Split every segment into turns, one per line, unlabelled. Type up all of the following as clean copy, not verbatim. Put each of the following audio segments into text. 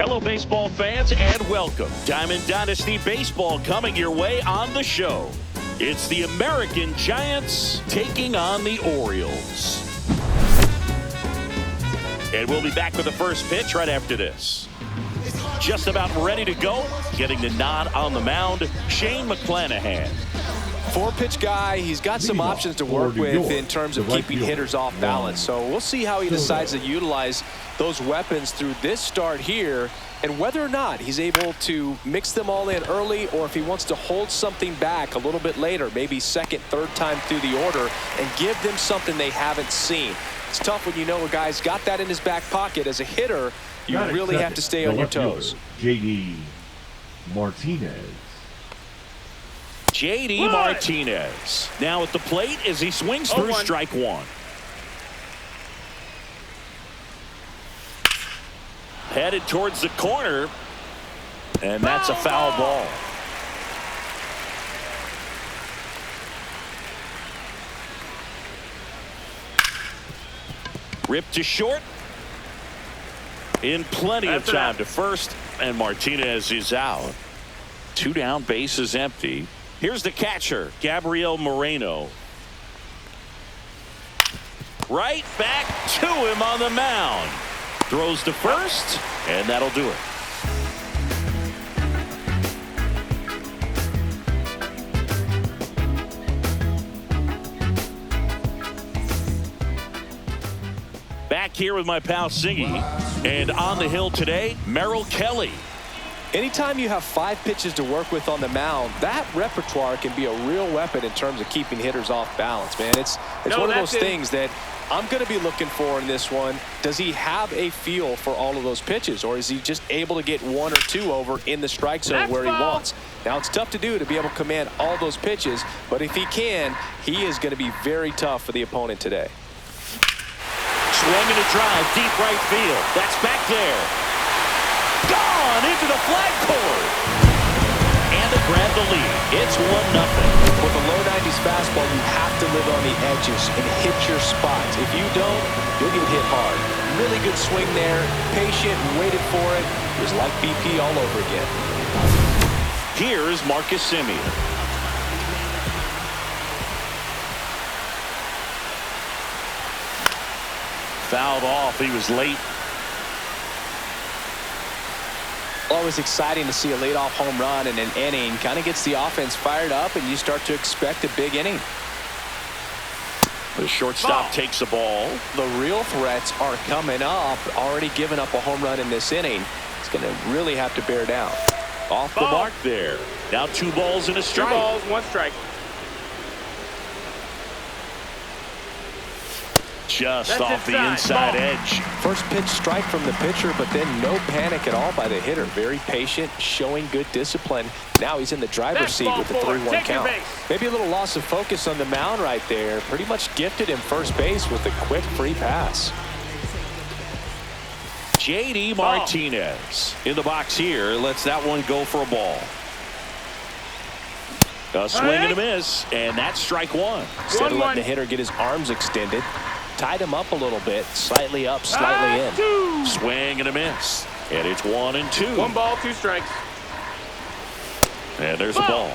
Hello, baseball fans, and welcome. Diamond Dynasty Baseball coming your way on the show. It's the American Giants taking on the Orioles. And we'll be back with the first pitch right after this. Just about ready to go, getting the nod on the mound, Shane McClanahan.
Four-pitch guy, he's got some options to work with in terms of keeping hitters off balance. So we'll see how he decides to utilize those weapons through this start here, and whether or not he's able to mix them all in early, or if he wants to hold something back a little bit later, maybe second, third time through the order, and give them something they haven't seen. It's tough when you know a guy's got that in his back pocket. As a hitter, you really have to stay on your toes.
J.D. Martinez.
J.D. Martinez now at the plate as he swings through strike one. Headed towards the corner, and that's a foul ball. Ripped to short. In plenty of time to first, and Martinez is out. Two down, bases empty. Here's the catcher, Gabriel Moreno. Right back to him on the mound. Throws to first, and that'll do it. Back here with my pal Singy, and on the hill today, Merrill Kelly.
Anytime you have 5 pitches to work with on the mound, that repertoire can be a real weapon in terms of keeping hitters off balance, man. It's one of those things that I'm going to be looking for in this one. Does he have a feel for all of those pitches, or is he just able to get 1 or 2 over in the strike zone where he wants? Now, it's tough to do, to be able to command all those pitches, but if he can, he is going to be very tough for the opponent today.
Swinging a drive, deep right field. That's back there. Gone into the flag cord. And to grab the lead. It's 1-0.
With a low 90s fastball, you have to live on the edges and hit your spots. If you don't, you'll get hit hard. Really good swing there. Patient, waited for it. It was like BP all over again.
Here is Marcus Semien. Fouled off. He was late.
Always exciting to see a leadoff home run in an inning. Kind of gets the offense fired up, and you start to expect a big inning.
The shortstop takes the ball.
The real threats are coming up. Already given up a home run in this inning. It's going to really have to bear down.
Off the mark there. Now 2 balls and a strike.
2 balls, 1 strike.
Just off the inside edge.
First pitch strike from the pitcher, but then no panic at all by the hitter. Very patient, showing good discipline. Now he's in the driver's seat with the 3-1 count. Maybe a little loss of focus on the mound right there. Pretty much gifted him first base with a quick free pass.
J.D. Martinez in the box here. Lets that one go for a ball. A swing and a miss, and that's strike 1.
Instead of letting the hitter get his arms extended, tied him up a little bit, slightly up, slightly in.
Swing and a miss, and it's 1-2.
1 ball, 2 strikes.
And there's a ball.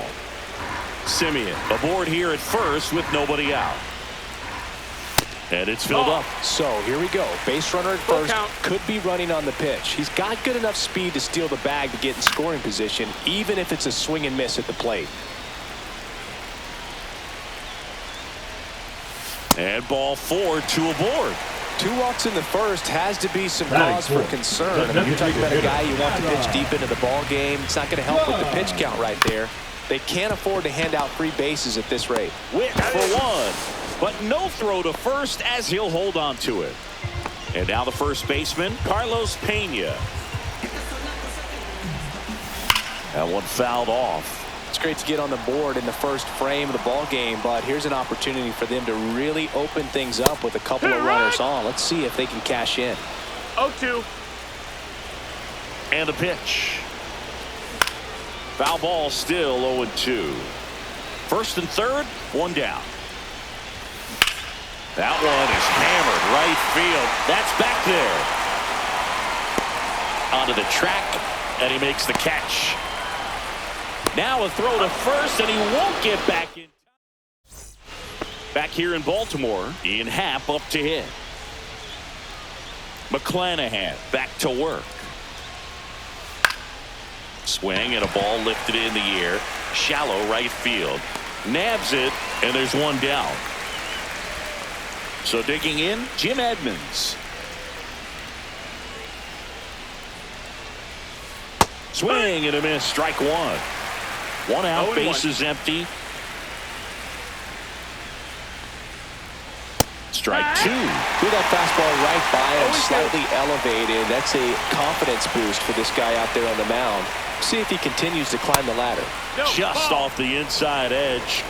Semien aboard here at first with nobody out. And it's filled up.
So here we go. Base runner at first. Could be running on the pitch. He's got good enough speed to steal the bag to get in scoring position, even if it's a swing and miss at the plate.
And ball 4, 2 aboard.
2 walks in the first has to be some cause for concern. I mean, you're talking about a guy you want to pitch deep into the ball game. It's not going to help with the pitch count right there. They can't afford to hand out free bases at this rate.
Witt for 1, but no throw to first as he'll hold on to it. And now the first baseman, Carlos Pena. That one fouled off.
It's great to get on the board in the first frame of the ball game, but here's an opportunity for them to really open things up with a couple of runners on. Let's see if they can cash in.
0-2.
And a pitch. Foul ball, still 0-2. First and third, 1 down. That one is hammered right field. That's back there. onto the track, and he makes the catch. Now a throw to first, and he won't get back in. Back here in Baltimore, Ian Happ up to hit. McClanahan back to work. Swing and a ball lifted in the air. Shallow right field. Nabs it, and there's one down. So digging in, Jim Edmonds. Swing and a miss, strike one. One out, bases empty. Strike two.
Threw that fastball right by him, slightly elevated. That's a confidence boost for this guy out there on the mound. See if he continues to climb the ladder.
Just off the inside edge.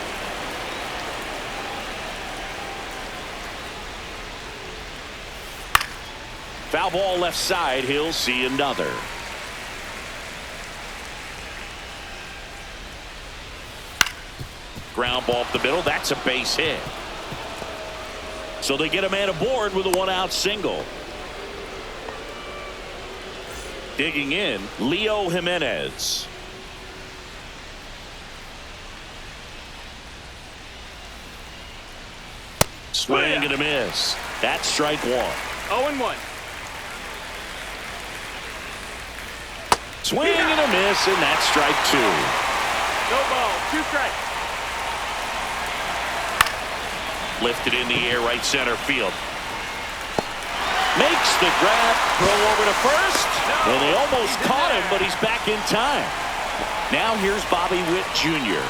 Foul ball left side. He'll see another. Ground ball up the middle. That's a base hit. So they get a man aboard with a one-out single. Digging in, Leo Jimenez. Swing and a miss. That's strike one.
0-1.
Swing and a miss, and that's strike two.
No ball, 2 strikes.
Lifted in the air, right center field. Makes the grab, throw over to first, and they almost caught him, but he's back in time. Now here's Bobby Witt Jr.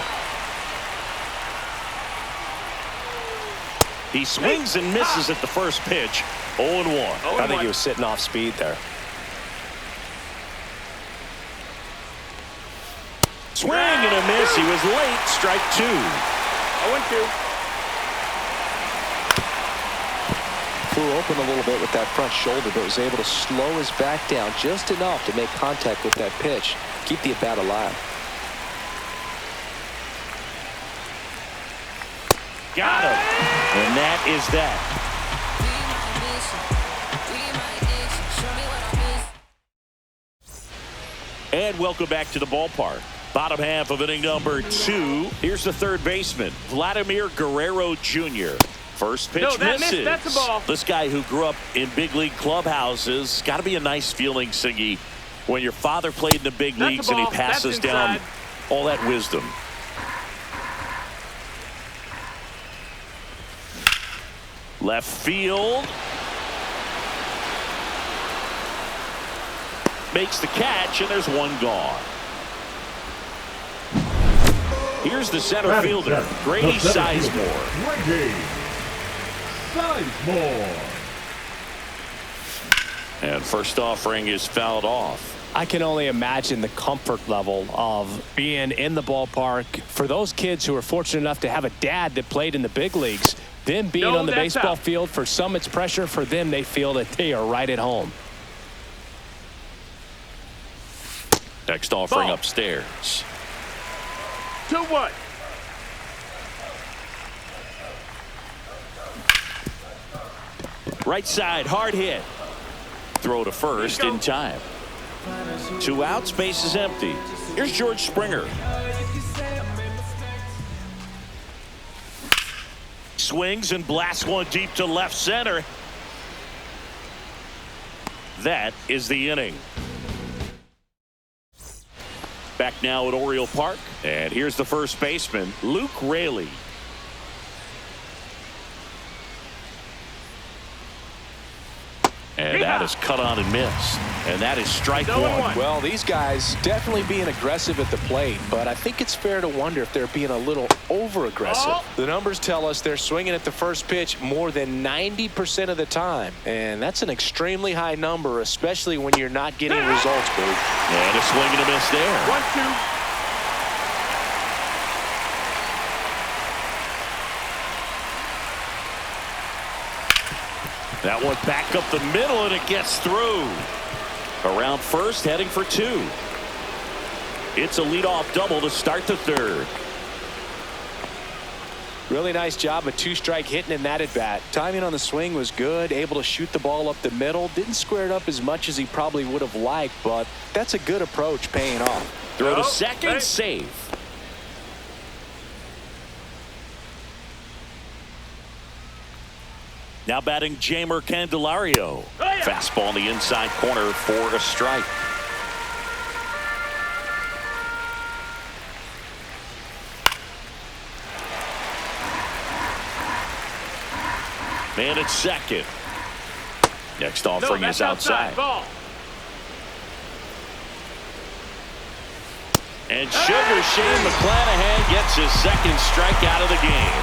He swings and misses at the first pitch. 0-1.
I think he was sitting off speed there.
Swing and a miss. He was late. Strike two.
0-2.
Flew open a little bit with that front shoulder, but was able to slow his back down just enough to make contact with that pitch. Keep the at-bat alive.
Got him. And that is that. And welcome back to the ballpark. Bottom half of inning number 2. Here's the third baseman, Vladimir Guerrero Jr. First pitch misses.
That's a ball.
This guy who grew up in big league clubhouses, got to be a nice feeling, Siggy, when your father played in the big leagues and he passes down all that wisdom. Left field. Makes the catch, and there's one gone. Here's the center fielder, Grady Sizemore.
Grady Sizemore.
And first offering is fouled off.
I can only imagine the comfort level of being in the ballpark for those kids who are fortunate enough to have a dad that played in the big leagues. Them being on the baseball field, for some it's pressure. For them, they feel that they are right at home.
Next offering upstairs.
2-1.
Right side, hard hit. Throw to first in time. 2 outs, base is empty. Here's George Springer. Swings and blasts one deep to left center. That is the inning. Back now at Oriole Park, and here's the first baseman, Luke Raley. And that is cut on and missed. And that is strike one.
Well, these guys definitely being aggressive at the plate, but I think it's fair to wonder if they're being a little over-aggressive. The numbers tell us they're swinging at the first pitch more than 90% of the time, and that's an extremely high number, especially when you're not getting results, Boo.
And a swing and a miss there.
1-2.
That one back up the middle, and it gets through. Around first, heading for 2. It's a leadoff double to start the third.
Really nice job, a two-strike hitting in that at-bat. Timing on the swing was good, able to shoot the ball up the middle. Didn't square it up as much as he probably would have liked, but that's a good approach paying off.
Throw to second, save. Now batting Jamer Candelario. Fastball in the inside corner for a strike. Man at second. Next offering is outside.
Ball.
And Sugar Shane McClanahan gets his second strikeout of the game.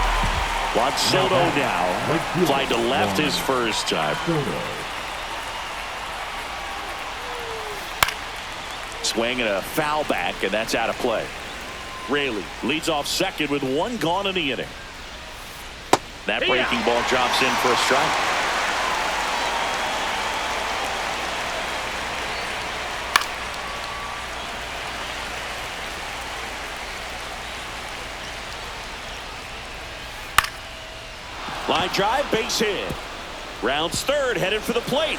Juan Soto now fly to left his first time. Swing and a foul back, and that's out of play. Raley leads off second with one gone in the inning. That breaking ball drops in for a strike. Line drive, base hit. Rounds third, headed for the plate.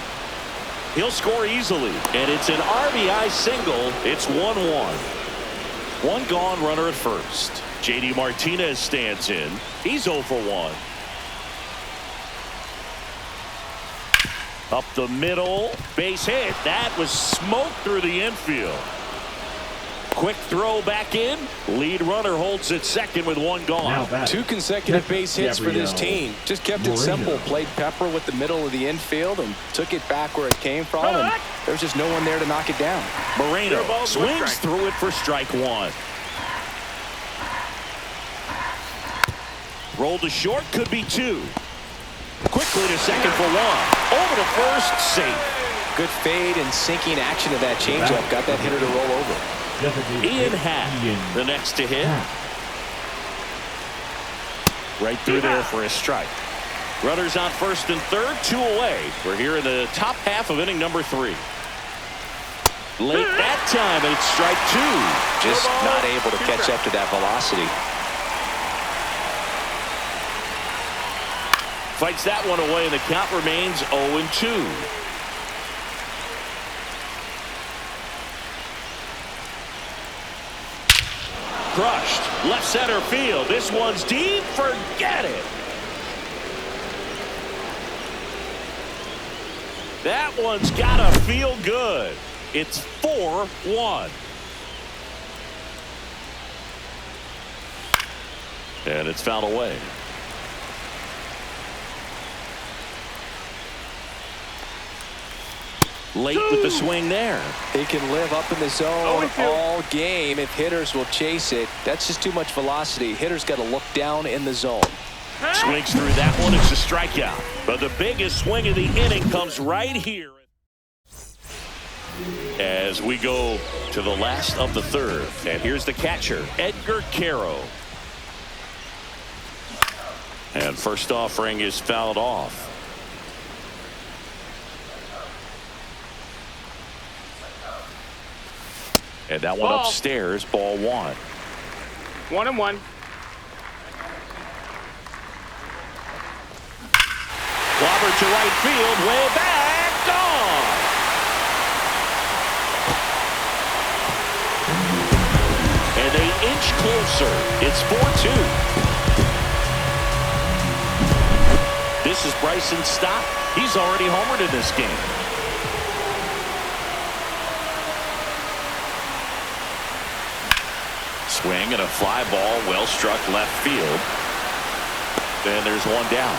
He'll score easily, and it's an RBI single. It's 1-1. One gone, runner at first. JD Martinez stands in. He's 0 for 1. Up the middle, base hit. That was smoked through the infield. Quick throw back in. Lead runner holds at second with one gone.
Two consecutive base hits for this team. Just kept it simple. Played pepper with the middle of the infield and took it back where it came from. And there's just no one there to knock it down.
Moreno swings through it for strike one. Roll to short, could be two. Quickly to second for one. Over to first, safe.
Good fade and sinking action of that changeup. Got that hitter to roll over.
Ian Happ, the next to hit. Right through there for a strike. Runners on first and third, 2 away. We're here in the top half of inning number 3. Late that time, and it's strike 2.
Just not able to catch up to that velocity.
Fights that one away, and the count remains 0-2. Crushed. Left center field. This one's deep. Forget it. That one's got to feel good. It's 4-1. And it's fouled away. Late with the swing there.
He can live up in the zone all game if hitters will chase it. That's just too much velocity. Hitters got to look down in the zone.
Swings through that one. It's a strikeout. But the biggest swing of the inning comes right here. As we go to the last of the third. And here's the catcher, Edgar Caro. And first offering is fouled off. And that one upstairs, ball 1.
1-1.
Clobber to right field, way back, gone. And they inch closer. It's 4-2. This is Bryson's stop. He's already homered in this game. Swing and a fly ball, well struck left field. Then there's one down.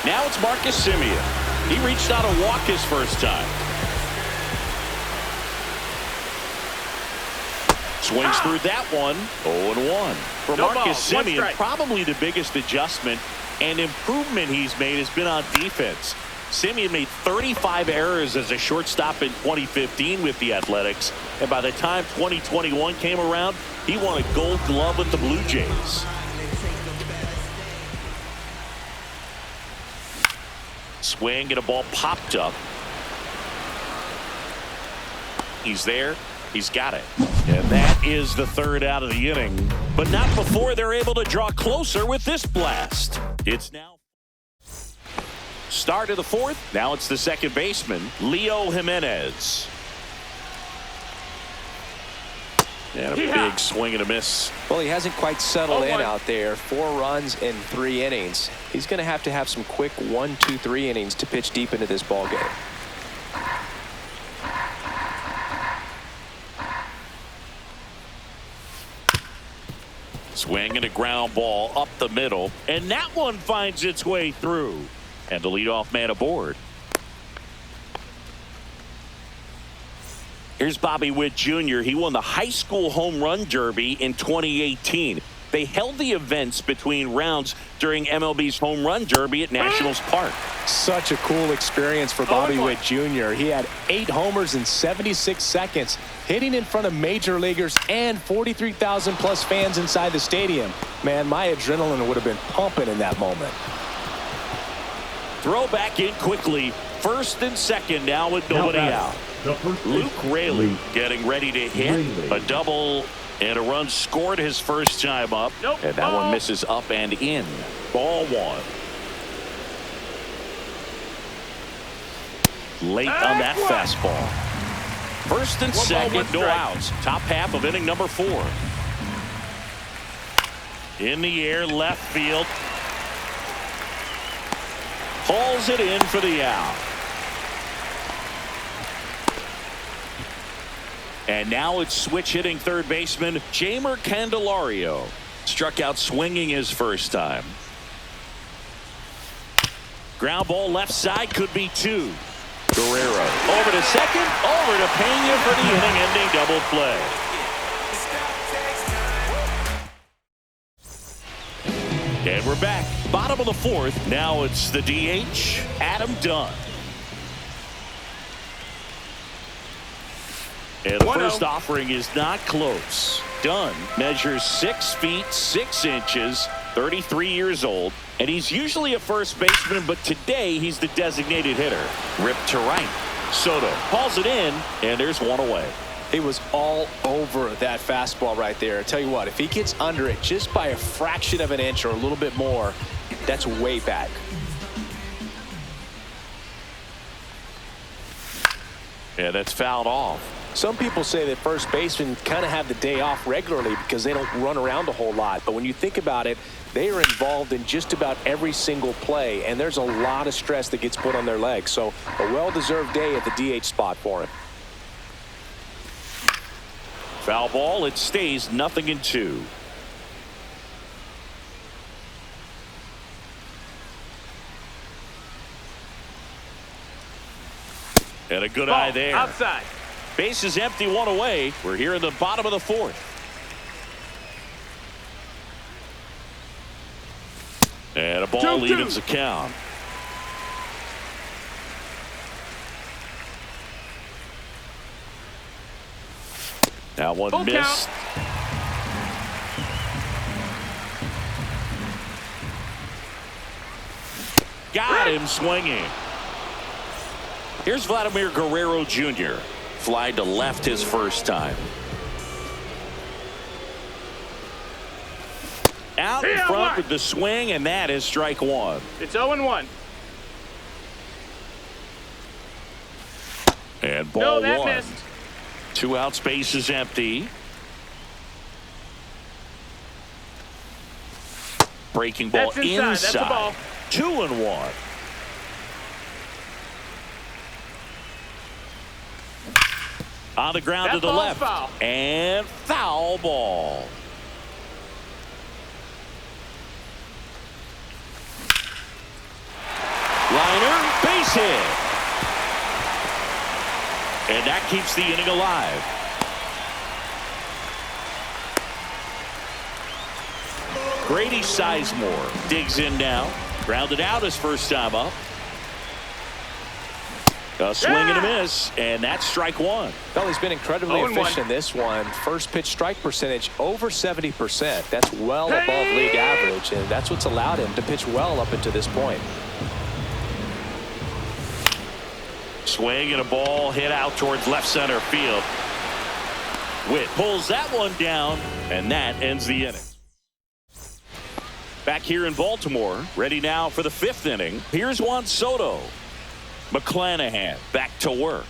Now it's Marcus Semien. He reached out a walk his first time. Swings through that one. 0-1. For Marcus Semien, probably the biggest adjustment and improvement he's made has been on defense. Semien made 35 errors as a shortstop in 2015 with the Athletics, and by the time 2021 came around, he won a Gold Glove with the Blue Jays. Swing and a ball popped up. He's there. He's got it. And that is the third out of the inning. but not before they're able to draw closer with this blast. It's now start of the fourth. Now it's the second baseman, Leo Jimenez. And a big swing and a miss.
Well, he hasn't quite settled in out there. 4 runs in 3 innings. He's going to have some quick 1, 2, 3 innings to pitch deep into this ball game.
Swing and a ground ball up the middle, and that one finds its way through. And the leadoff man aboard. Here's Bobby Witt Jr. He won the high school home run derby in 2018. They held the events between rounds during MLB's home run derby at Nationals Park.
Such a cool experience for Bobby Witt Jr. He had 8 homers in 76 seconds, hitting in front of major leaguers and 43,000 plus fans inside the stadium. Man, my adrenaline would have been pumping in that moment.
Throw back in quickly. First and second now with nobody out. Luke Raley getting ready to hit a double, and a run scored his first time up. And that one misses up and in. Ball 1. Late on that fastball. First and second, no outs. Top half of inning number 4. In the air, left field. Hauls it in for the out. And now it's switch hitting third baseman Jeimer Candelario. Struck out swinging his first time. Ground ball left side, could be 2. Guerrero over to second, over to Pena for the inning-ending double play. And we're back. Bottom of the 4th. Now it's the DH, Adam Dunn. And the first offering is not close. Dunn measures 6 feet 6 inches, 33 years old, and he's usually a first baseman, but today he's the designated hitter. Ripped to right. Soto hauls it in, and there's one away.
He was all over that fastball right there. I tell you what, if he gets under it just by a fraction of an inch or a little bit more, that's way back.
Yeah, that's fouled off.
Some people say that first basemen kind of have the day off regularly because they don't run around a whole lot. But when you think about it, they are involved in just about every single play, and there's a lot of stress that gets put on their legs. So a well-deserved day at the DH spot for him.
Foul ball. It stays 0-2. And a good eye there.
Outside.
Base is empty, 1 away. We're here in the bottom of the 4th. And a ball evens the count. That one missed. Got him swinging. Here's Vladimir Guerrero Jr. Fly to left his first time. Out in front with the swing, and that is strike 1.
It's 0-1.
And ball 1.
Missed.
2 outs, base is empty. Breaking ball inside.
That's a ball.
2-1. On the ground to the left.
Foul.
And foul ball. Liner, base hit. And that keeps the inning alive. Grady Sizemore digs in now. Grounded out his first time up. A swing and a miss, and that's strike 1.
Well, he's been incredibly efficient in this one. First pitch strike percentage over 70%. That's well above league average, and that's what's allowed him to pitch well up until this point.
Swing and a ball hit out towards left center field. Witt pulls that one down, and that ends the inning. Back here in Baltimore, ready now for the 5th inning. Here's Juan Soto. McClanahan back to work.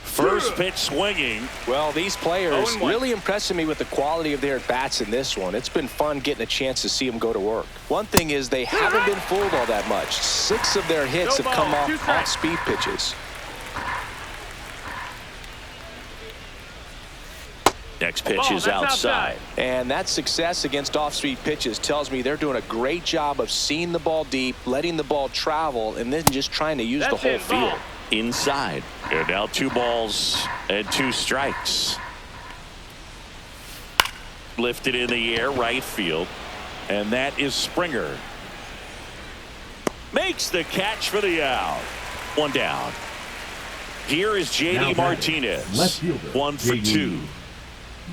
First pitch swinging.
Well, these players
0-1.
really impressing me with the quality of their at-bats in this one. It's been fun getting a chance to see them go to work. One thing is they haven't been fooled all that much. 6 of their hits have come off off-speed pitches.
Next pitch is outside.
And that success against off-speed pitches tells me they're doing a great job of seeing the ball deep, letting the ball travel, and then just trying to use the whole field.
Inside. And now 2 balls and 2 strikes. Lifted in the air, right field. And that is Springer. Makes the catch for the out. 1 down. Here is J.D. Martinez.
Left fielder.
1 for 2.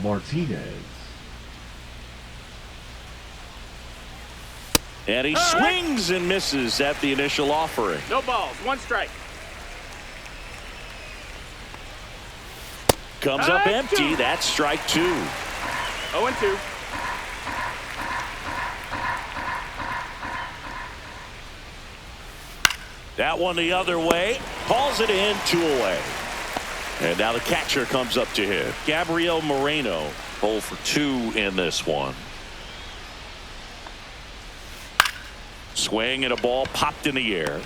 Martinez.
And he swings and misses at the initial offering.
No balls. 1 strike.
Comes up empty. That's strike 2.
0-2.
That one the other way. Calls it in, 2 away. And now the catcher comes up to hit. Gabriel Moreno, 0 for 2 in this one. Swing and a ball popped in the air.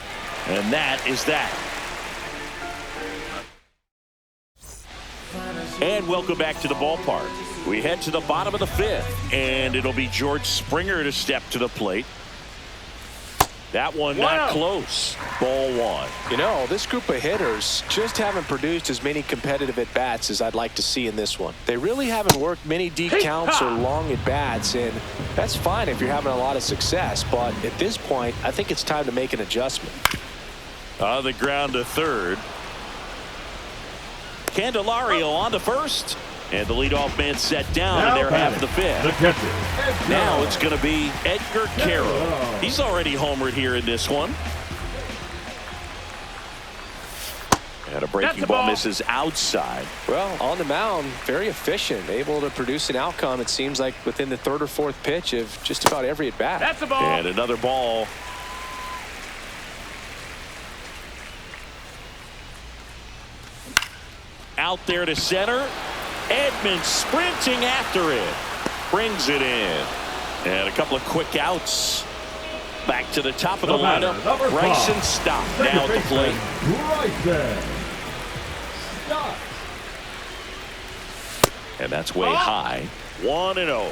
And that is that. And welcome back to the ballpark. We head to the bottom of the 5th. And it'll be George Springer to step to the plate. That one not close. Ball 1.
You know, this group of hitters just haven't produced as many competitive at-bats as I'd like to see in this one. They really haven't worked many deep counts or long at-bats, and that's fine if you're having a lot of success. But at this point, I think it's time to make an adjustment.
On the ground to third. Candelario on to first. And the leadoff man set down in their half of the 5th.
The catcher.
Now it's going to be Edgar Quero. He's already homered here in this one. And a breaking ball misses outside.
Well, on the mound, very efficient, able to produce an outcome, it seems like, within the 3rd or 4th pitch of just about every at-bat.
That's a ball.
And another ball. Out there to center. Edman sprinting after it. Brings it in. And a couple of quick outs. Back to the top of the lineup. Bryson Stott now at the plate.
Bryson Stott.
And that's way high. 1-0.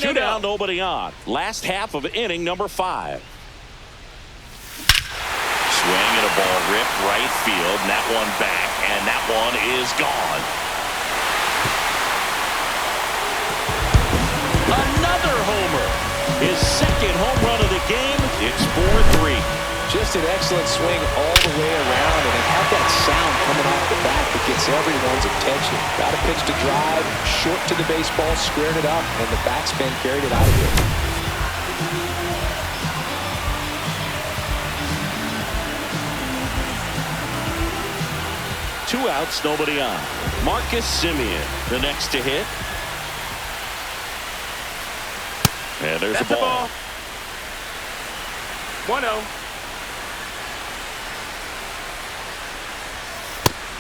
2 down, nobody on. Last half of inning number 5. Swing and a ball ripped right field. And that one back. And that one is gone. Another homer. His 2nd home run of the game. It's 4-3.
Just an excellent swing all the way around, and it had that sound coming off the bat that gets everyone's attention. Got a pitch to drive, short to the baseball, squared it up, and the batsman carried it out of here.
2 outs, nobody on. Marcus Semien, the next to hit. And there's a ball.
1-0.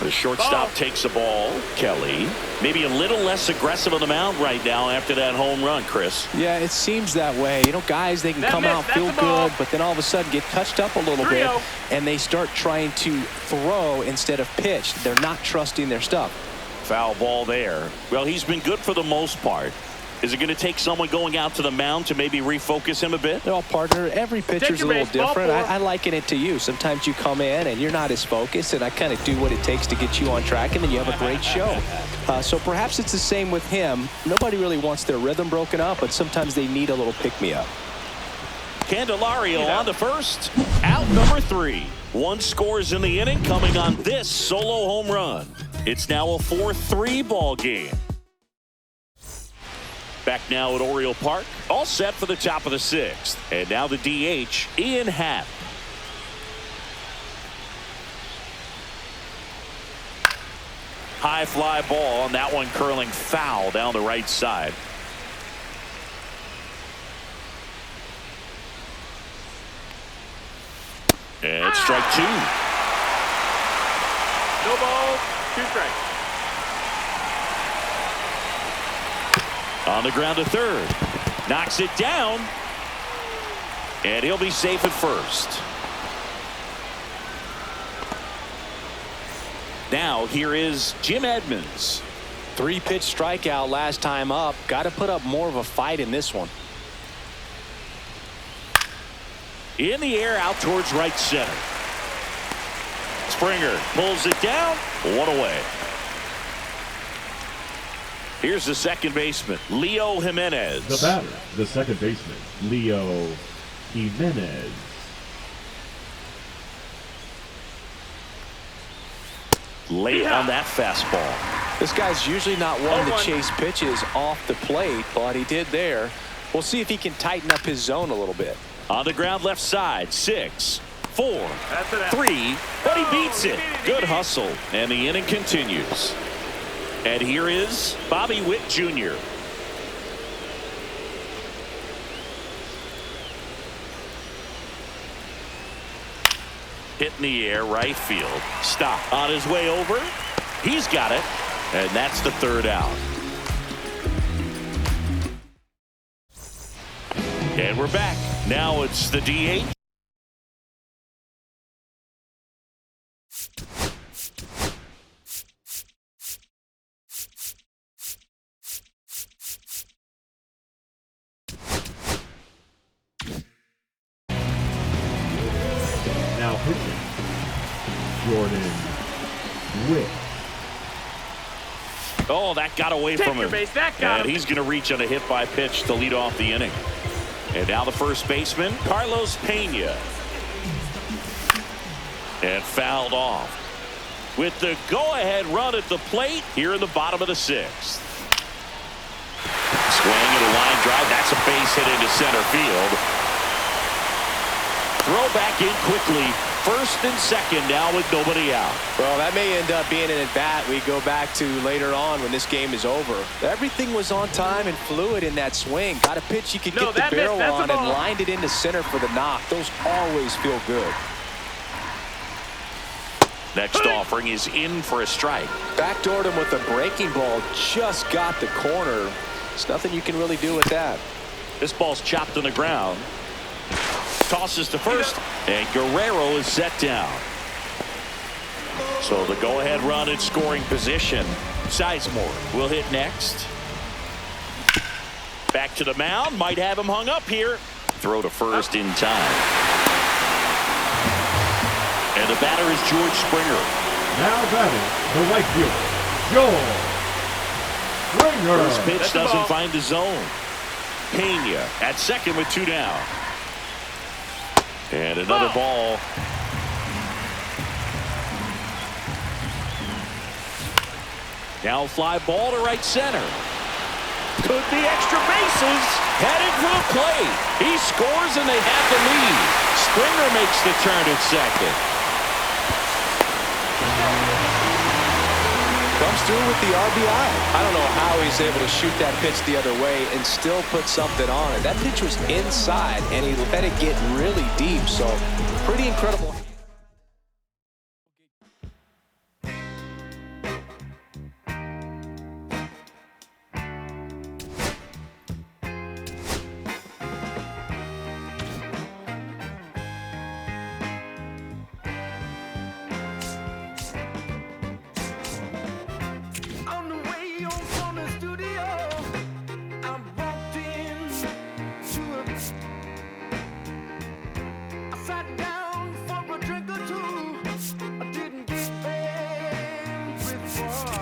The shortstop takes the ball. Kelly, maybe a little less aggressive on the mound right now after that home run, Chris.
Yeah, it seems that way. You know, guys, they can come out, feel good, but then all of a sudden get touched up a little bit, and they start trying to throw instead of pitch. They're not trusting their stuff.
Foul ball there. Well, he's been good for the most part. Is it going to take someone going out to the mound to maybe refocus him a bit?
Well, partner, every pitcher's a little different. I liken it to you. Sometimes you come in and you're not as focused, and I kind of do what it takes to get you on track, and then you have a great show. So perhaps it's the same with him. Nobody really wants their rhythm broken up, but sometimes they need a little pick-me-up.
Candelario on the first. Out number 3. 1 scores in the inning coming on this solo home run. It's now a 4-3 ball game. Back now at Oriole Park. All set for the top of the 6th. And now the DH, Ian Happ. High fly ball, and that one curling foul down the right side. And strike 2.
No ball, 2 strikes.
On the ground to third. Knocks it down. And he'll be safe at first. Now here is Jim Edmonds.
3-pitch strikeout last time up. Got to put up more of a fight in this one.
In the air out towards right center. Springer pulls it down. 1 away. Here's the second baseman, Leo Jimenez.
The batter, the second baseman, Leo Jimenez.
Late on that fastball.
This guy's usually not one to
0-1.
chase pitches off the plate, but he did there. We'll see if he can tighten up his zone a little bit.
On the ground left side, 6, 4,
That's it.
3, but he beats it. Good hustle, and the inning continues. And here is Bobby Witt Jr. Hit in the air, right field. Stop. On his way over. He's got it. And that's the third out. And we're back. Now it's the DH.
Now pitching, Jordan Witt.
Oh, that got away
Take
from
your
him.
base. That got
And
him.
he's going to reach on a hit by pitch to lead off the inning. And now the first baseman, Carlos Pena. And fouled off. With the go-ahead run at the plate here in the bottom of the 6th. Swing and a line drive. That's a base hit into center field. Throw back in quickly. First and second now with nobody out.
Well, that may end up being an at-bat we go back to later on when this game is over. Everything was on time and fluid in that swing. Got a pitch you could
No,
get the
that missed.
barrel
That's a
on and
ball.
lined it into center for the knock. Those always feel good.
Next offering is in for a strike.
Backdoored him with a breaking ball. Just got the corner. There's nothing you can really do with that.
This ball's chopped on the ground. Tosses to first, and Guerrero is set down. So the go-ahead run in scoring position. Sizemore will hit next. Back to the mound. Might have him hung up here. Throw to first in time. And the batter is George Springer.
Now batting, the right fielder, George Springer.
First pitch
That's the
doesn't
ball.
find the zone. Pena at second with 2 down. And another ball. Now fly ball to right center. Could be extra bases. Headed for the plate. He scores and they have the lead. Springer makes the turn at second.
Comes through with the RBI. I don't know how he's able to shoot that pitch the other way and still put something on it. That pitch was inside, and he let it get really deep, so pretty incredible.
On the way home from the studio, I walked in to I sat down for a drink or two. I didn't get there before.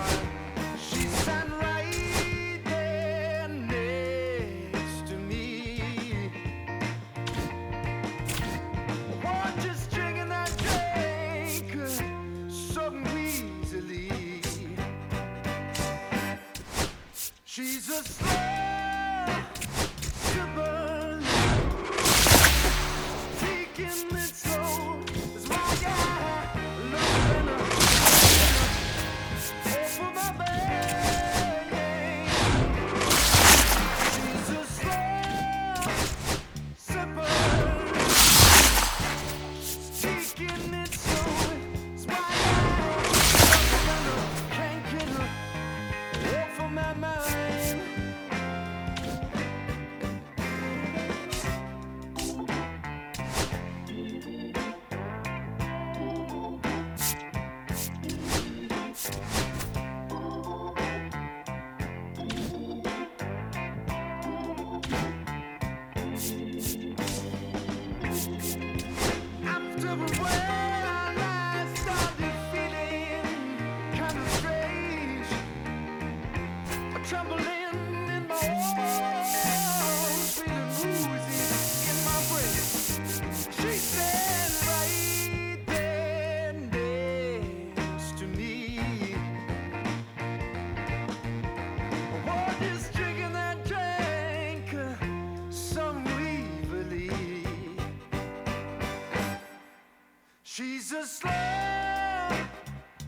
She sat right there next to me. Oh, just drinking that drink so easily. She's a slow sipper, taking it slow. That's why I looking over my bed. She's a slow sipper, taking when I started feeling kind of strange, trembling in my bones, feeling woozy in my brain. She said right there next to me, what is drinking that drank some evilly. She's a slow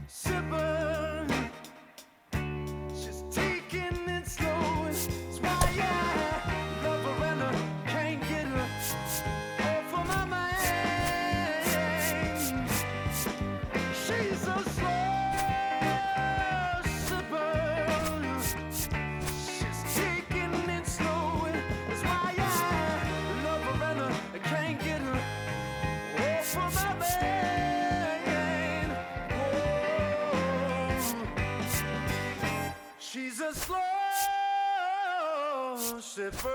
sipper. She's taking it slow. It's why I love her and I can't get her off of my mind. She's a slow sipper. She's taking it slow. It's why I love her and I can't get her off of my mind. She's a slow sipper.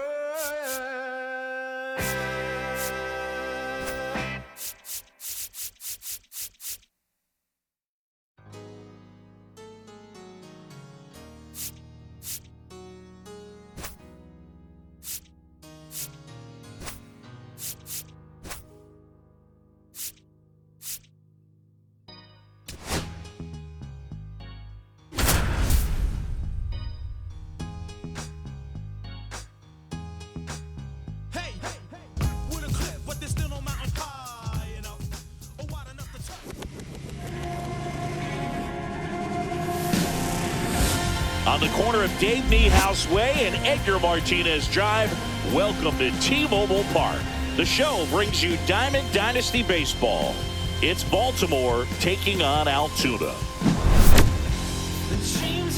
On the corner of Dave Niehaus Way and Edgar Martinez Drive, welcome to T-Mobile Park. The show brings you Diamond Dynasty Baseball. It's Baltimore taking on Altoona.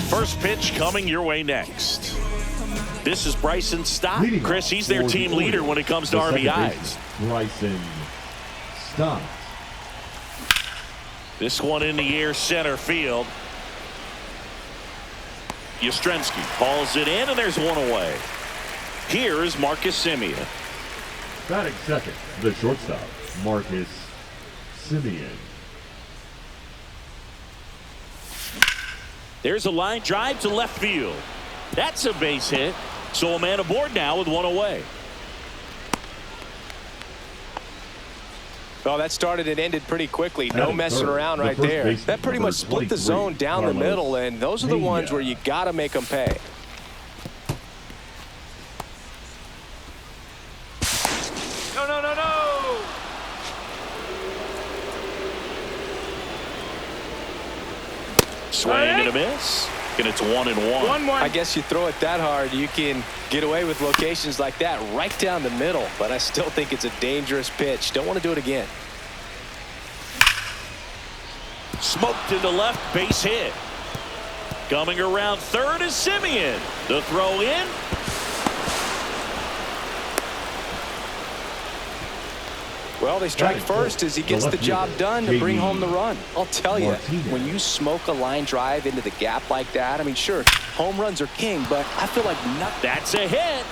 First pitch coming your way next. This is Bryson Stott.
Leading
Chris, he's their team leader when it comes to RBIs.
Bryson Stott.
This one in the air center field. Yastrzemski hauls it in, and there's one away. Here's Marcus Semien.
Batting second, the shortstop, Marcus Semien.
There's a line drive to left field. That's a base hit. So a man aboard now with one away.
Well, that started and ended pretty quickly. No messing around right there. That pretty much split the zone down the middle, and those are the ones where you got to make them pay.
No, no, no, no.
Swing and a miss. And it's 1-1.
1-1.
I guess you throw it that hard, you can get away with locations like that right down the middle. But I still think it's a dangerous pitch. Don't want to do it again.
Smoked into left, base hit. Coming around third is Semien. The throw in.
Well, they strike first as he gets the job done to bring home the run. I'll tell you, when you smoke a line drive into the gap like that, I mean, sure, home runs are king, but I feel like nothing.
That's a hit.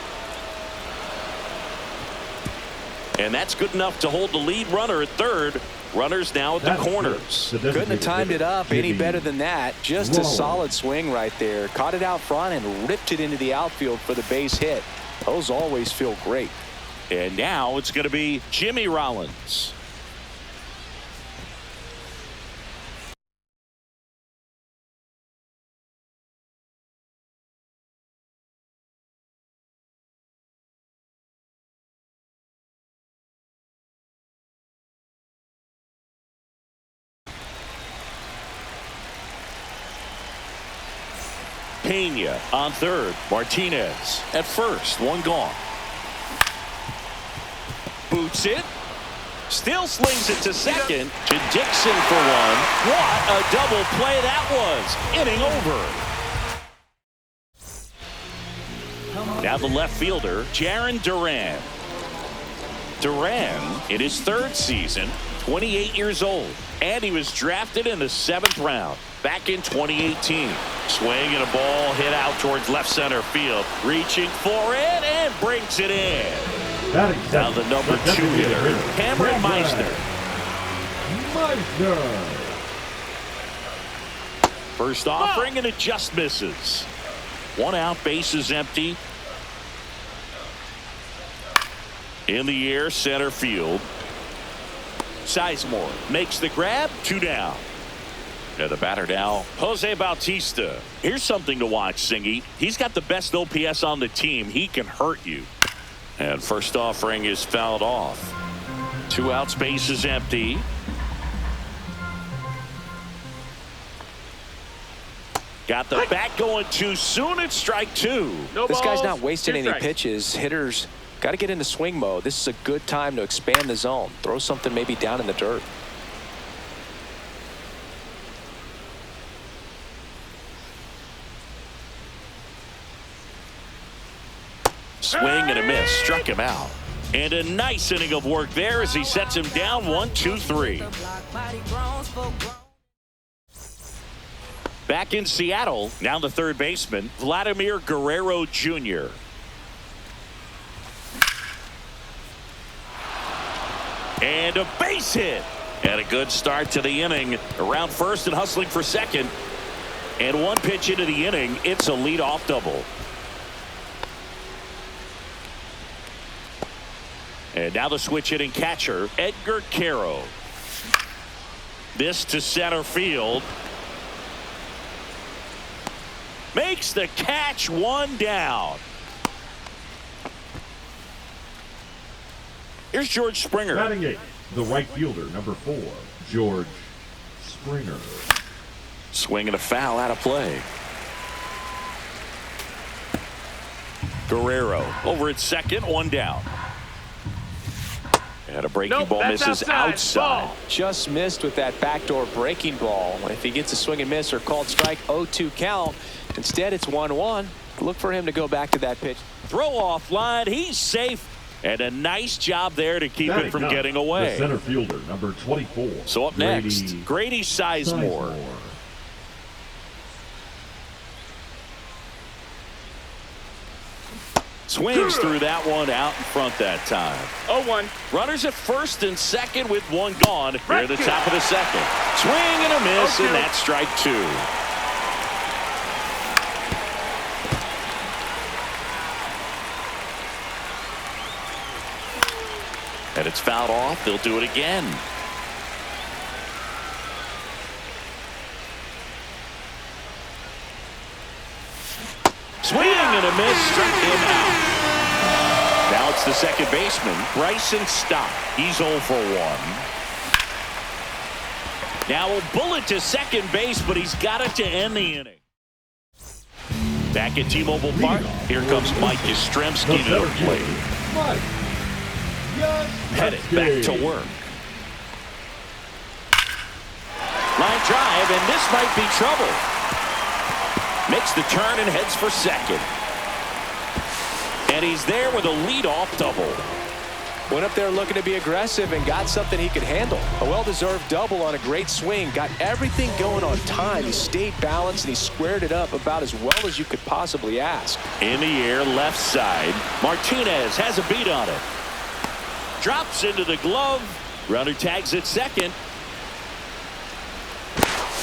And that's good enough to hold the lead runner at third. Runners now at the corners.
Couldn't have timed it up any better than that. Just a solid swing right there. Caught it out front and ripped it into the outfield for the base hit. Those always feel great.
And now it's going to be Jimmy Rollins. Pena on third. Martinez at first. One gone. Boots it. Still slings it to second. To Dixon for one. What a double play that was. Inning over. Now the left fielder, Jarren Duran. Duran, in his third season, 28 years old. And he was drafted in the 7th round back in 2018. Swing and a ball hit out towards left center field. Reaching for it and brings it in. Now the number 2 hitter, Cameron Meisner.
Meisner.
First offering, and it just misses. 1 out, bases empty. In the air, center field. Sizemore makes the grab, 2 down. And the batter now, Jose Bautista. Here's something to watch, Singy. He's got the best OPS on the team. He can hurt you. And first offering is fouled off. 2 outs, bases empty. Got the bat going too soon. It's strike 2.
No
This
balls,
guy's not wasting
2
any
strikes.
pitches. Hitters got to get into swing mode. This is a good time to expand the zone. Throw something maybe down in the dirt.
Swing and a miss. Struck him out. And a nice inning of work there as he sets him down 1-2-3. Back in Seattle, now the third baseman, Vladimir Guerrero Jr. And a base hit. And a good start to the inning. Around first and hustling for second. And 1 pitch into the inning, it's a leadoff double. And now the switch hitting catcher, Edgar Caro. This to center field. Makes the catch, 1 down. Here's George Springer.
Batting 8, the right fielder, number 4, George Springer.
Swing and a foul out of play. Guerrero over at second, 1 down. And a breaking
Nope,
ball
that's
misses
outside.
outside.
Just missed with that backdoor breaking ball. If he gets a swing and miss or called strike, 0-2 count. Instead, it's 1-1. Look for him to go back to that pitch.
Throw off line. He's safe. And a nice job there to keep
Batting
it from
9,
getting
the
away.
center fielder, number 24.
So up next, Grady Sizemore. Swings through that one out in front that time.
0-1.
Runners at first and second with 1 gone. Near the top of the second. Swing and a miss, and that's strike 2. And it's fouled off. They'll do it again. Swing and a miss, struck him out. Now it's the second baseman, Bryson Stott. He's 0 for 1. Now a bullet to second base, but he's got it to end the inning. Back at T-Mobile Park, here comes Mike Yastrzemski to the plate. Headed back to work. Line drive, and this might be trouble. Makes the turn and heads for second. And he's there with a leadoff double.
Went up there looking to be aggressive and got something he could handle. A well-deserved double on a great swing. Got everything going on time. He stayed balanced and he squared it up about as well as you could possibly ask.
In the air, left side. Martinez has a beat on it. Drops into the glove. Runner tags at second.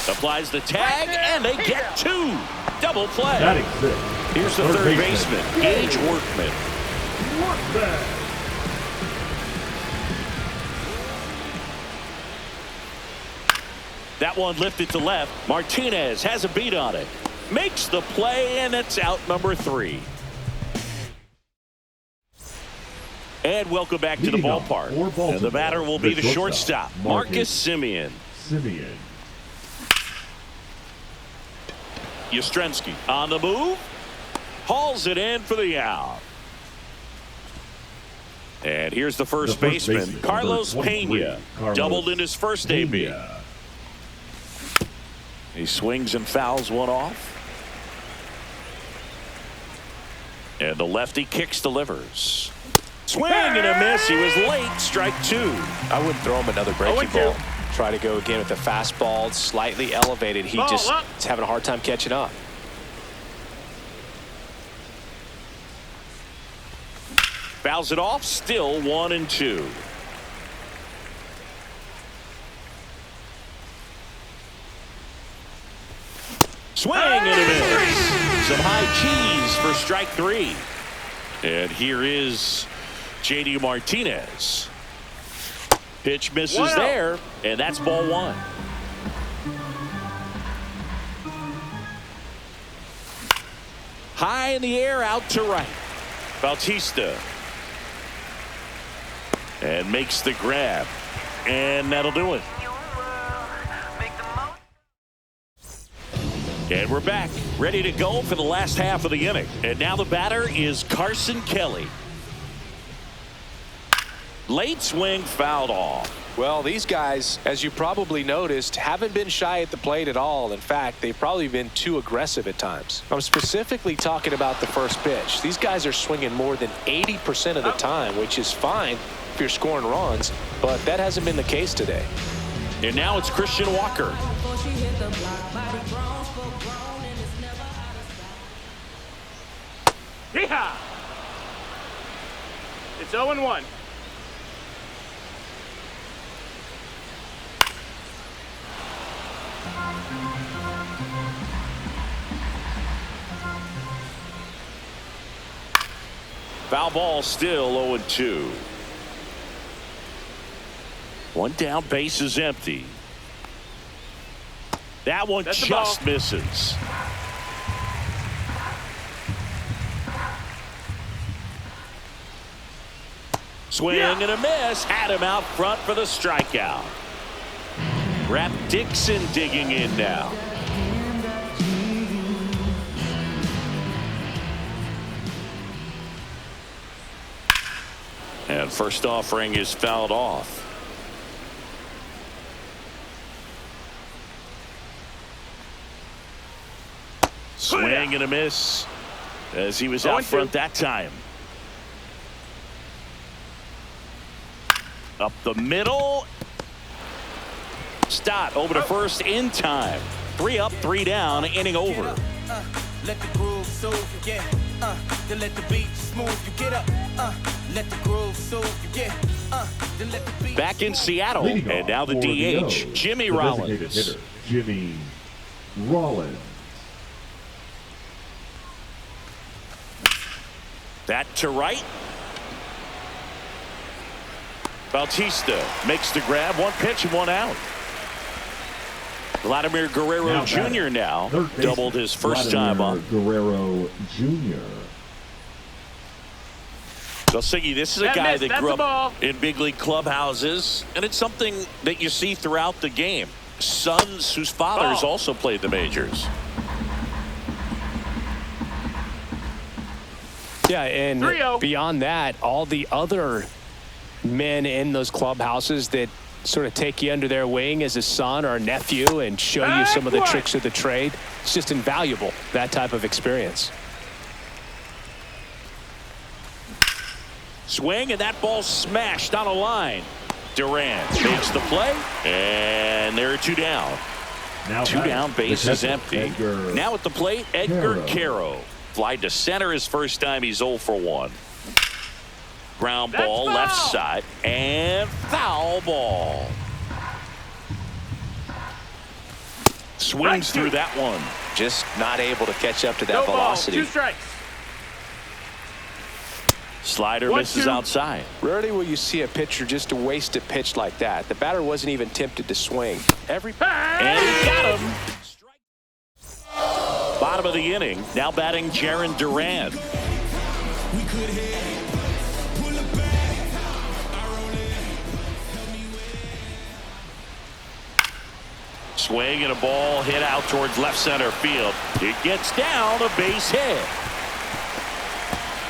Applies the tag, and they get 2. Double play.
Batting 6.
Here's the third baseman, Gage Workman. That one lifted to left. Martinez has a beat on it. Makes the play, and it's out number 3. And welcome back to the ballpark. And the batter will be the shortstop, Marcus Semien. Yastrzemski on the move. Hauls it in for the out. And here's the first baseman, Carlos Pena. Doubled in his first AB. He swings and fouls one off. And the lefty kicks, delivers. Swing and a miss. He was late. Strike 2.
I wouldn't throw him another breaking ball. Try to go again with the fastball, slightly elevated. He just is having a hard time catching up.
Fouls it off. Still 1-2. Swing and a miss. Some high cheese for strike 3. And here is JD Martinez. Pitch misses there, and that's ball 1. High in the air, out to right. Bautista. And makes the grab. And that'll do it. And we're back, ready to go for the last half of the inning. And now the batter is Carson Kelly. Late swing, fouled off.
Well, these guys, as you probably noticed, haven't been shy at the plate at all. In fact, they've probably been too aggressive at times. I'm specifically talking about the first pitch. These guys are swinging more than 80% of the time, which is fine if you're scoring runs, but that hasn't been the case today.
And now it's Christian Walker.
Yeehaw! It's 0-1.
Foul ball, still 0-2. One down, base is empty. That one just misses. Swing and a miss. Had him out front for the strikeout. Rap Dixon digging in now. And first offering is fouled off. Swing and a miss as he was out front that time. Up the middle. Stott over to first in time. 3 up, 3 down, inning over.
Let the groove soothe you, yeah. Then let the beat smooth you, get up. Let the groove soothe you, yeah. Then let the beat.
Back in Seattle,
Leading
and now the
off for
DH,
the
Jimmy
the
Rollins.
designated hitter, Jimmy Rollins.
That to right. Bautista makes the grab. 1 pitch and 1 out. Vladimir Guerrero Jr. now doubled his first time up.
Guerrero Jr.
So, Siggy, this is a guy that grew up in big league clubhouses, and it's something that you see throughout the game. Sons whose fathers also played the majors.
Yeah, and beyond that, all the other men in those clubhouses that sort of take you under their wing as a son or a nephew and show you some of the tricks of the trade. It's just invaluable, that type of experience.
Swing, and that ball smashed on a line. Durant makes the play, and there are 2 down.
Now
2 down, base is empty.
Edgar
Now at the plate, Edgar Caro. Fly to center his first time. He's 0 for 1. Ground ball left side, and foul ball. Swings through that one.
Just not able to catch up to that velocity.
2 strikes.
Slider misses outside.
Rarely will you see a pitcher just waste a pitch like that. The batter wasn't even tempted to swing.
And he got him. Bottom of the inning. Now batting Jarren Duran. Swing and a ball hit out towards left center field. It gets down, a base hit.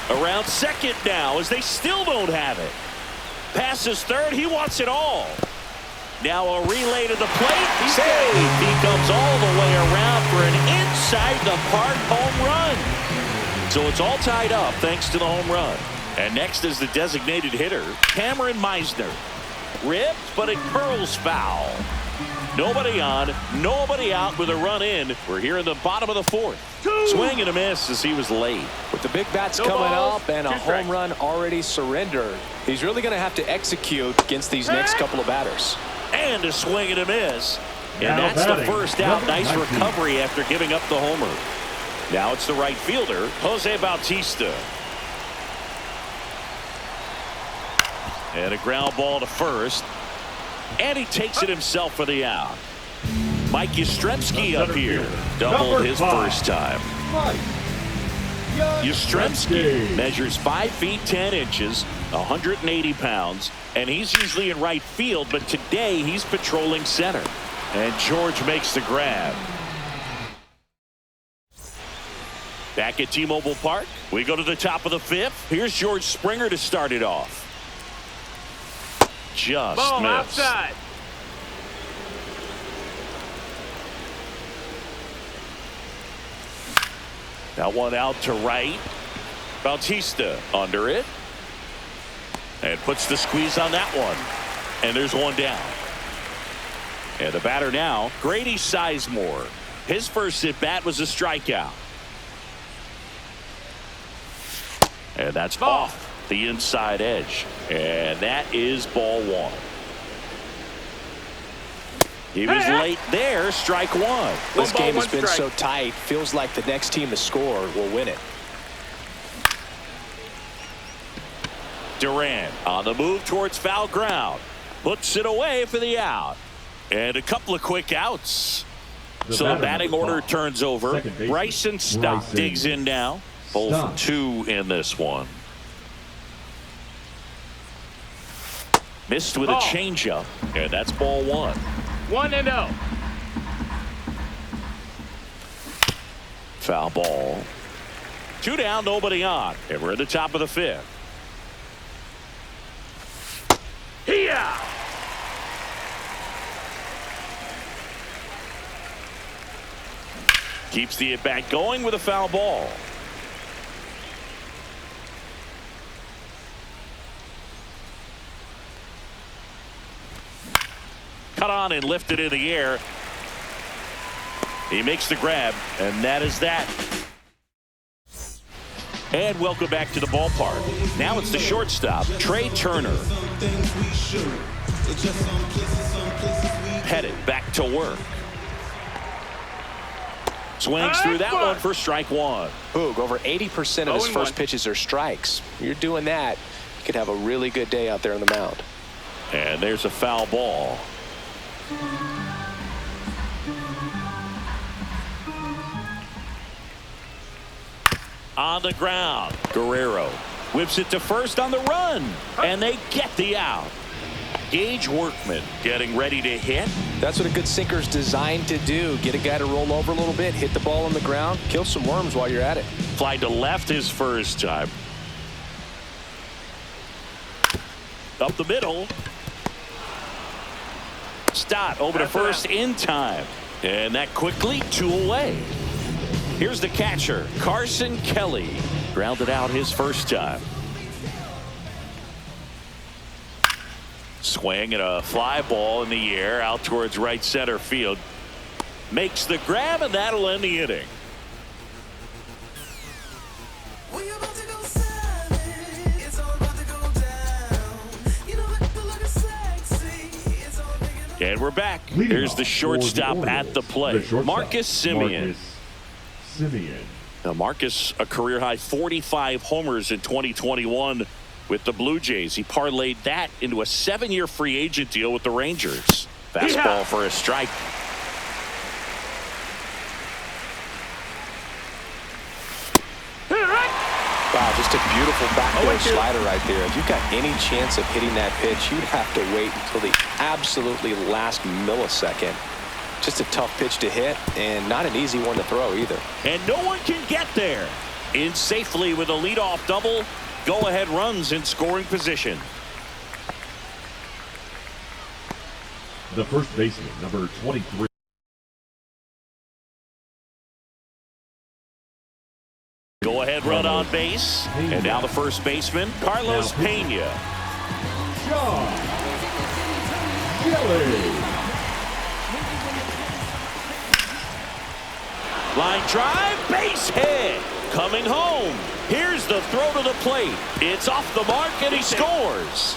Around second now as they still don't have it. Passes third. He wants it all. Now a relay to the plate. Save. He comes all the way around for an inside the park home run. So it's all tied up thanks to the home run. And next is the designated hitter, Cameron Meisner. Ripped, but it curls foul. Nobody on, nobody out with a run in. We're here in the bottom of the 4th. Swing and a miss as he was late.
With the big bats coming up and a home run already surrendered, he's really going to have to execute against these next couple of batters.
And a swing and a miss. And
Now
that's the
batting,
first out.
number
Nice
19.
recovery after giving up the homer. Now it's the right fielder, Jose Bautista. And a ground ball to first. And he takes it himself for the out. Mike Yastrzemski up here. Doubled
Number
his
5.
first time. Yastrzemski measures 5 feet 10 inches, 180 pounds, and he's usually in right field, but today he's patrolling center. And George makes the grab. Back at T-Mobile Park, we go to the top of the 5th. Here's George Springer to start it off. Just
Ball
missed.
outside.
That one out to right. Bautista under it. And puts the squeeze on that one. And there's one down. And the batter now, Grady Sizemore. His first at bat was a strikeout. And that's off the inside edge. And that is ball 1. He was late there, strike 1.
This game has been
strike.
so tight. Feels like the next team to score will win it.
Duran on the move towards foul ground. Puts it away for the out. And a couple of quick outs. So the batting order turns over. Bryson Stott digs in now. Both 2 in this one. Missed with a changeup. And that's ball 1.
1-0.
Foul ball. 2 down, nobody on. And we're at the top of the 5th.
Here.
Keeps the at-bat going with a foul ball. Cut on and lifted in the air. He makes the grab, and that is that. And welcome back to the ballpark. Now it's the shortstop, Trey Turner. Headed back to work. Swings through that one for strike 1.
Boog, over 80% of his
0-1.
first pitches are strikes. You're doing that, you could have a really good day out there on the mound.
And there's a foul ball. On the ground, Guerrero whips it to first on the run, and they get the out. Gage Workman getting ready to hit.
That's what a good sinker's designed to do. Get a guy to roll over a little bit, hit the ball on the ground, kill some worms while you're at it.
Fly to left his first time. Up the middle. Stott over to first in time. And that quickly 2 away. Here's the catcher, Carson Kelly. Grounded out his first time. Swing and a fly ball in the air out towards right center field. Makes the grab, and that'll end the inning. And we're back.
Leading
Here's the
off
shortstop
for the
at the play,
Orioles, the shortstop,
Marcus Semien.
Marcus Semien.
Now Marcus, a career-high 45 homers in 2021 with the Blue Jays. He parlayed that into a 7-year free agent deal with the Rangers. Fastball for a strike.
Wow, just a beautiful backdoor slider right there. If you've got any chance of hitting that pitch, you'd have to wait until the absolutely last millisecond. Just a tough pitch to hit, and not an easy one to throw either.
And no one can get there. In safely with a leadoff double. Go-ahead runs in scoring position.
The first baseman, number 23.
Go-ahead run on base. And now the first baseman, Carlos Pena.
John Kelly.
Line drive, base hit. Coming home. Here's the throw to the plate. It's off the mark, and he scores.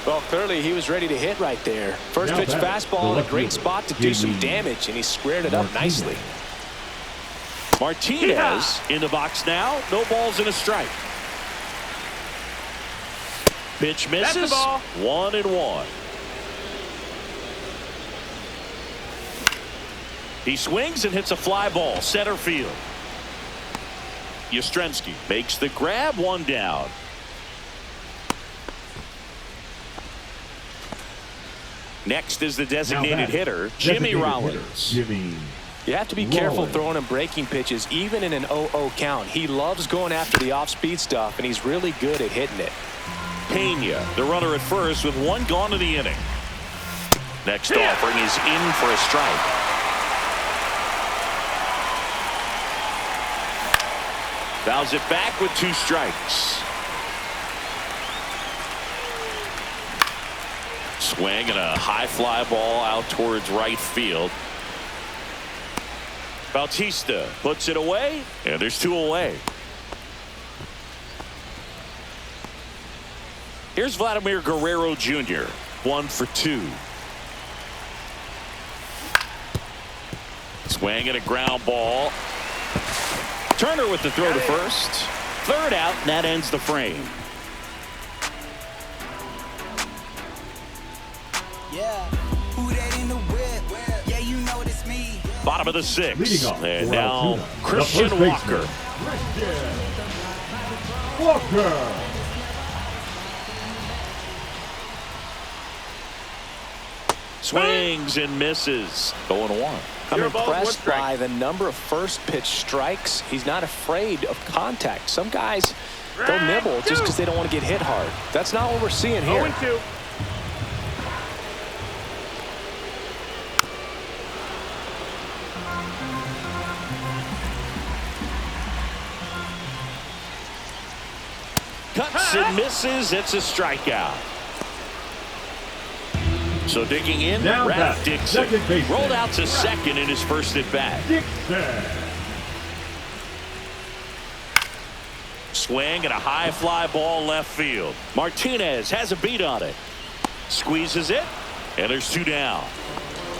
Well, clearly he was ready to hit right there. First pitch fastball in a great spot to do some damage, and he squared it up nicely.
Martinez in the box now. No balls and a strike. Pitch misses. 1-1. He swings and hits a fly ball center field. Yastrzemski makes the grab. 1 down. Next is the designated hitter, Jimmy Rollins.
You have to be careful throwing him breaking pitches, even in an 0-0 count. He loves going after the off-speed stuff, and he's really good at hitting it.
Pena, the runner at first, with 1 gone in the inning. Next offering is in for a strike. Fouls it back with 2 strikes. Swing and a high fly ball out towards right field. Bautista puts it away, and there's 2 away. Here's Vladimir Guerrero Jr. 1 for 2. Swing and a ground ball. Turner with the throw to first. 3rd out, and that ends the frame. Bottom of the 6th, and now Christian Walker. Swings and misses. 0-1.
I'm impressed by the number of first pitch strikes. He's not afraid of contact. Some guys, they'll nibble just because they don't want to get hit hard. That's not what we're seeing here.
0-2.
Cuts and misses. It's a strikeout. So digging in, Ralph Dixon rolled out to second in his first at bat. Swing and a high fly ball left field. Martinez has a beat on it. Squeezes it, and there's 2 down.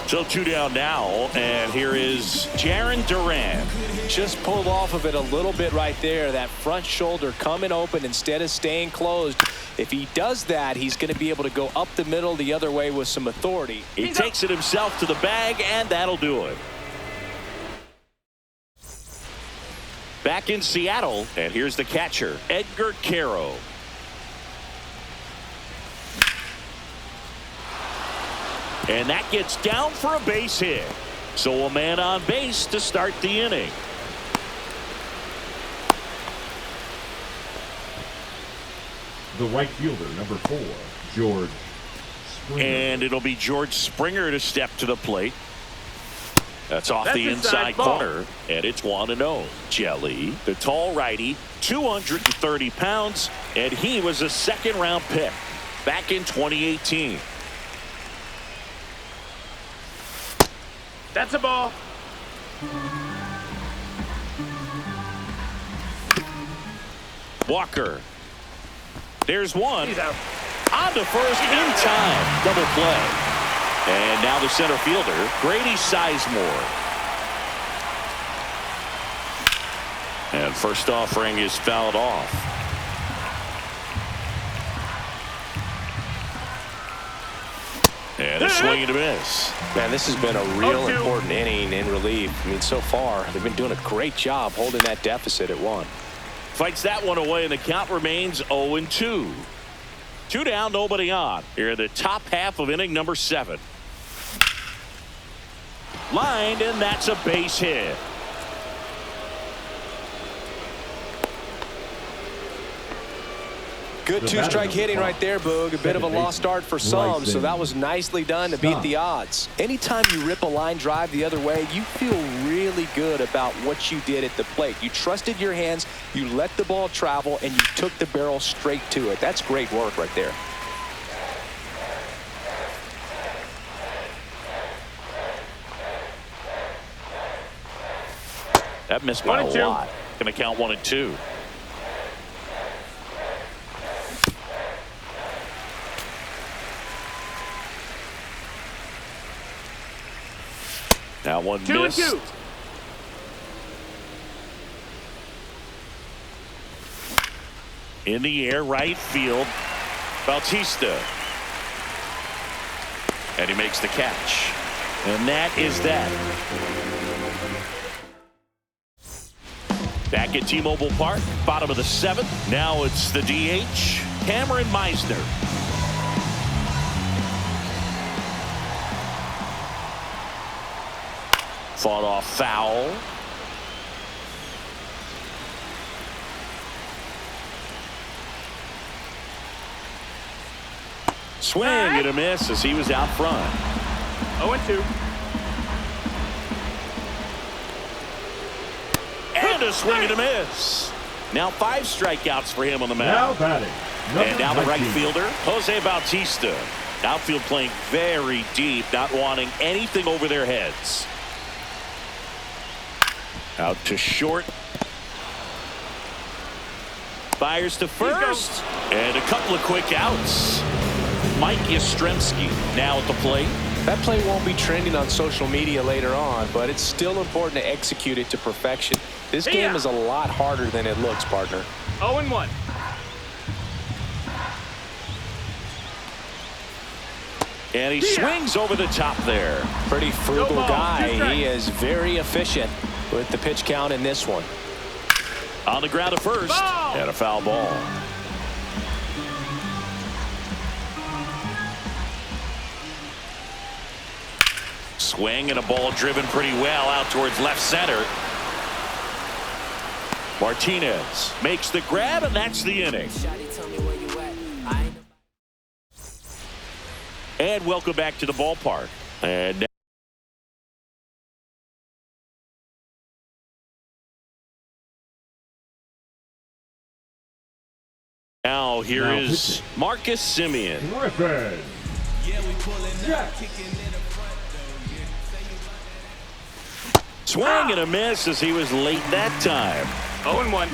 So 2 down now, and here is Jarren Duran.
Just pulled off of it a little bit right there. That front shoulder coming open instead of staying closed. If he does that, he's going to be able to go up the middle the other way with some authority.
He takes it himself to the bag, and that'll do it. Back in Seattle, and here's the catcher, Edgar Caro. And that gets down for a base hit. So a man on base to start the inning.
The right fielder, number 4, George Springer.
And it'll be George Springer to step to the plate. That's off the inside corner, and it's 1-0. Jelly, the tall righty, 230 pounds, and he was a 2nd-round pick back in 2018.
That's a ball.
Walker. There's 1.
He's out.
On to first in time. Double play. And now the center fielder, Grady Sizemore. And first offering is fouled off. And a swing and a miss.
Man, this has been a real important inning in relief. I mean, so far, they've been doing a great job holding that deficit at 1.
Fights that one away, and the count remains 0-2. 2 down, nobody on. Here in the top half of inning number 7. Lined, and that's a base hit.
Good 2-strike hitting right there, Boog. A bit of a lost start for some, so that was nicely done to beat the odds. Anytime you rip a line drive the other way, you feel really good about what you did at the plate. You trusted your hands, you let the ball travel, and you took the barrel straight to it. That's great work right there.
That missed by a lot. Going to count 1-2. That one
2 and
missed.
2.
In the air, right field. Bautista. And he makes the catch. And that is that. Back at T-Mobile Park, bottom of the 7th. Now it's the DH, Cameron Meisner. Fought off foul. Swing and a miss as he was out front.
0 and 2.
And a swing and a miss. Now 5 strikeouts for him on the mound.
Now batting.
And now the right
19.
fielder, Jose Bautista. Outfield playing very deep, not wanting anything over their heads. Out to short. Fires to first. And a couple of quick outs. Mike Yastrzemski now at the plate.
That play won't be trending on social media later on, but it's still important to execute it to perfection. This game is a lot harder than it looks, partner.
0 and 1.
And he swings over the top there.
Pretty frugal
ball,
guy.
2 strikes.
He is very efficient with the pitch count in this one.
On the ground at first.
Ball.
And a foul ball. Swing and a ball driven pretty well out towards left center. Martinez makes the grab, and that's the inning. And welcome back to the ballpark. And now here
Now
is
pitching.
Marcus Semien.
Griffin.
Swing and a miss as he was late that time.
0 and 1.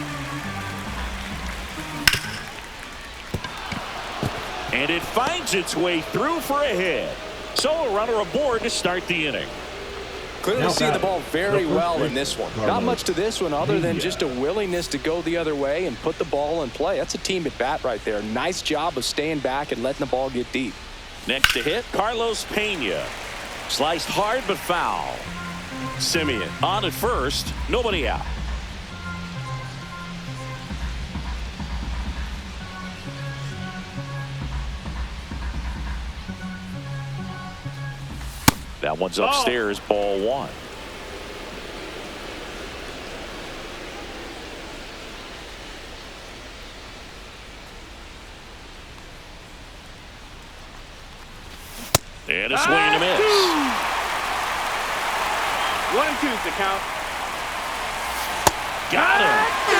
And it finds its way through for a hit. So a runner aboard to start the inning.
Clearly
Now
seeing the
batting.
ball very
The first
well in
baseman,
this one.
Carlos
Not much to this one other than
Media.
just a willingness to go the other way and put the ball in play. That's a team at bat right there. Nice job of staying back and letting the ball get deep.
Next to hit, Carlos Pena. Sliced hard but foul. Semien on at first, nobody out. That one's upstairs, ball 1. And a swing and a miss.
1 and 2's the count.
Got him.